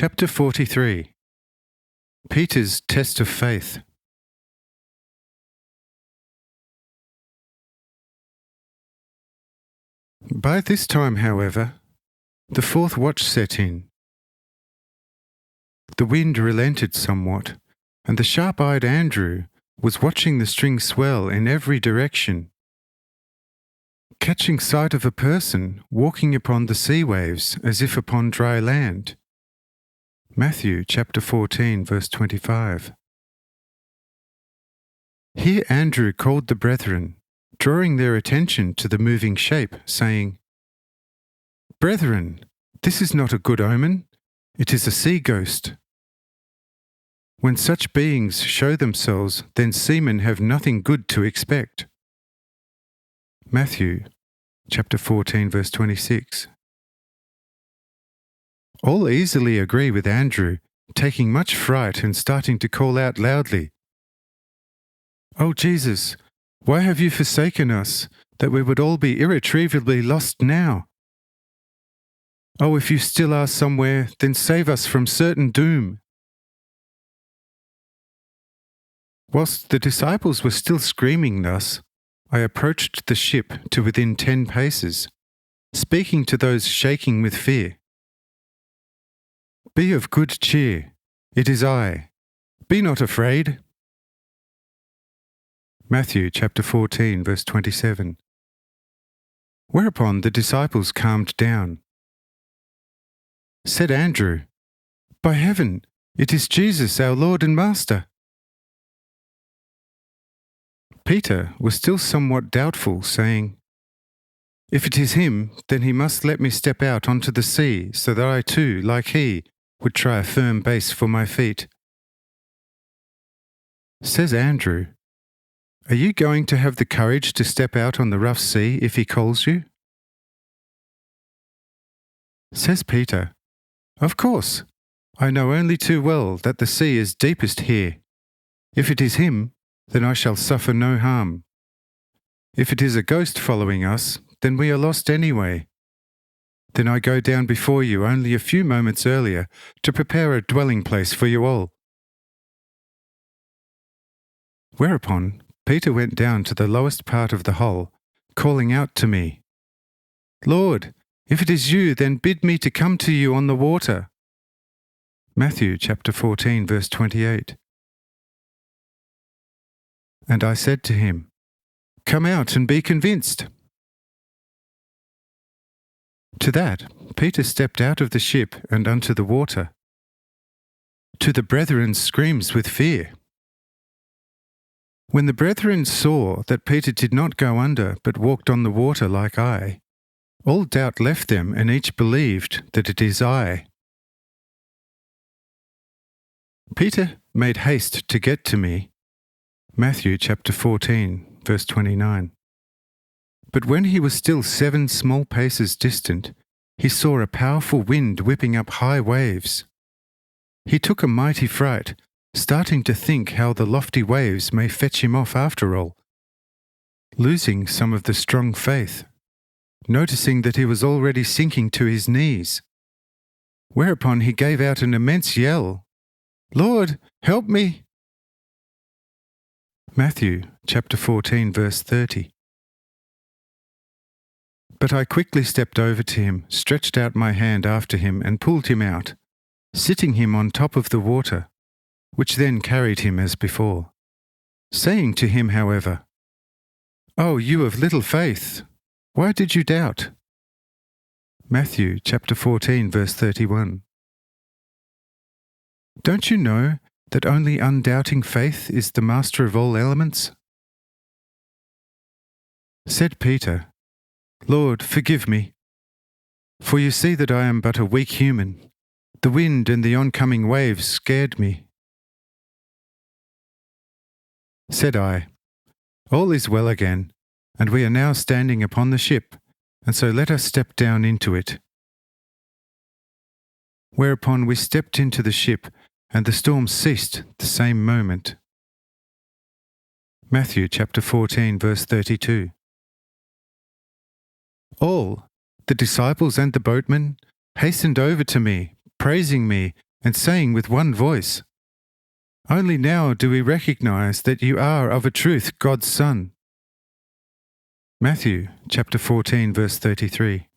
Chapter 43. Peter's Test of Faith. By this time, however, the fourth watch set in. The wind relented somewhat, and the sharp-eyed Andrew was watching the string swell in every direction, catching sight of a person walking upon the sea waves as if upon dry land. Matthew chapter 14, verse 25. Here Andrew called the brethren, drawing their attention to the moving shape, saying, "Brethren, this is not a good omen, it is a sea ghost. When such beings show themselves, then seamen have nothing good to expect." Matthew chapter 14, verse 26. All easily agree with Andrew, taking much fright and starting to call out loudly, "O Jesus, why have you forsaken us, that we would all be irretrievably lost now? Oh, if you still are somewhere, then save us from certain doom." Whilst the disciples were still screaming thus, I approached the ship to within 10 paces, speaking to those shaking with fear. "Be of good cheer, it is I. Be not afraid." Matthew chapter 14, verse 27. Whereupon the disciples calmed down. Said Andrew, "By heaven, it is Jesus, our Lord and Master." Peter was still somewhat doubtful, saying, "If it is him, then he must let me step out onto the sea, so that I too, like he, would try a firm base for my feet." Says Andrew, "Are you going to have the courage to step out on the rough sea if he calls you?" Says Peter, "Of course, I know only too well that the sea is deepest here. If it is him, then I shall suffer no harm. If it is a ghost following us, then we are lost anyway. Then I go down before you only a few moments earlier to prepare a dwelling place for you all." Whereupon Peter went down to the lowest part of the hull, calling out to me, "Lord, if it is you, then bid me to come to you on the water." Matthew chapter 14, verse 28. And I said to him, "Come out and be convinced." To that, Peter stepped out of the ship and unto the water. To the brethren's screams with fear. When the brethren saw that Peter did not go under, but walked on the water like I, all doubt left them, and each believed that it is I. Peter made haste to get to me. Matthew chapter 14, verse 29. But when he was still 7 small paces distant, he saw a powerful wind whipping up high waves. He took a mighty fright, starting to think how the lofty waves may fetch him off after all, losing some of the strong faith, noticing that he was already sinking to his knees. Whereupon he gave out an immense yell, "Lord, help me!" Matthew chapter 14, verse 30. But I quickly stepped over to him, stretched out my hand after him, and pulled him out, sitting him on top of the water, which then carried him as before, saying to him, however, "Oh, you of little faith, why did you doubt?" Matthew chapter 14, verse 31. Don't you know that only undoubting faith is the master of all elements? Said Peter, "Lord, forgive me, for you see that I am but a weak human. The wind and the oncoming waves scared me." Said I, "All is well again, and we are now standing upon the ship, and so let us step down into it." Whereupon we stepped into the ship, and the storm ceased the same moment. Matthew chapter 14, verse 32. All, the disciples and the boatmen, hastened over to me, praising me and saying with one voice, "Only now do we recognize that you are of a truth God's Son." Matthew chapter 14, verse 33.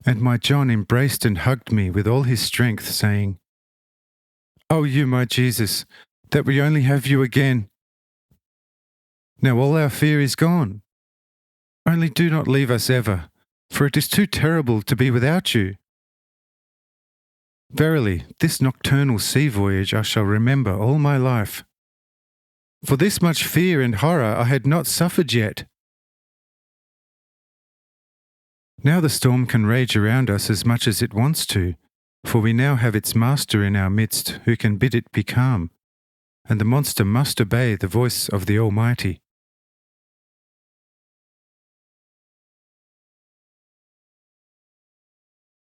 And my John embraced and hugged me with all his strength, saying, "Oh, you, my Jesus, that we only have you again. Now all our fear is gone. Only do not leave us ever, for it is too terrible to be without you. Verily, this nocturnal sea voyage I shall remember all my life. For this much fear and horror I had not suffered yet." Now the storm can rage around us as much as it wants to, for we now have its master in our midst who can bid it be calm, and the monster must obey the voice of the Almighty.